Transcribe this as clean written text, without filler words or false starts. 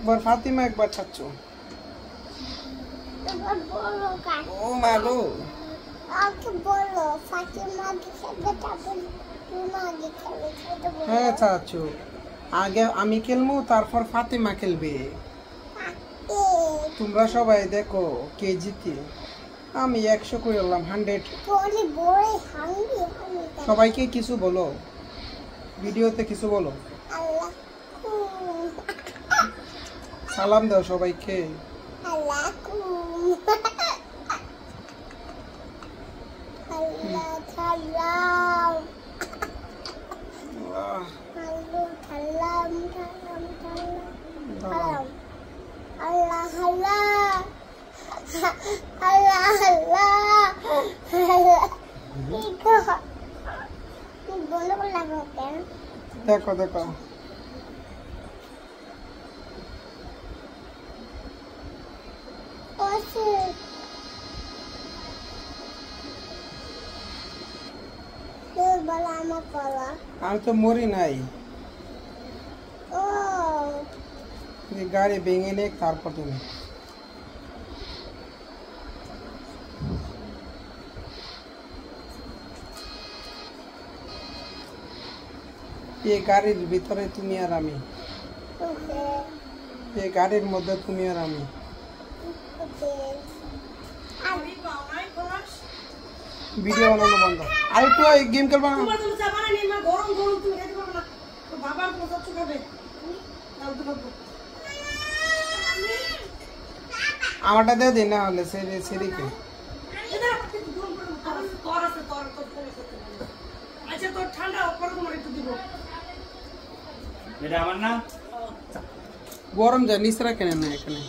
একবার ফাতিমা একবার চাচ্চু। ও মা গো, হ্যাঁ চাচ্চু, আগে আমি খেলবো তারপর ফাতিমা খেলবে। তোমরা সবাই দেখো কে জিতে। আমি 100 করে এলাম, 100। সবাইকে কিছু বলো, ভিডিওতে কিছু বলো, সালাম দাও সবাইকে। দেখো দেখো আমি তো মরি নাই, গাড়ি ভেঙে নে তারপর তুমি। এই গাড়ির ভিতরে তুমি আর আমি, এই গাড়ির মধ্যে তুমি আর আমি। ভিডিও বানানো বন্ধ। আর একটু গেম খেলবা না? আমারটা দিয়ে দিন না হলে সেরিকে। গরম যায় নিচরা কেন না এখানে।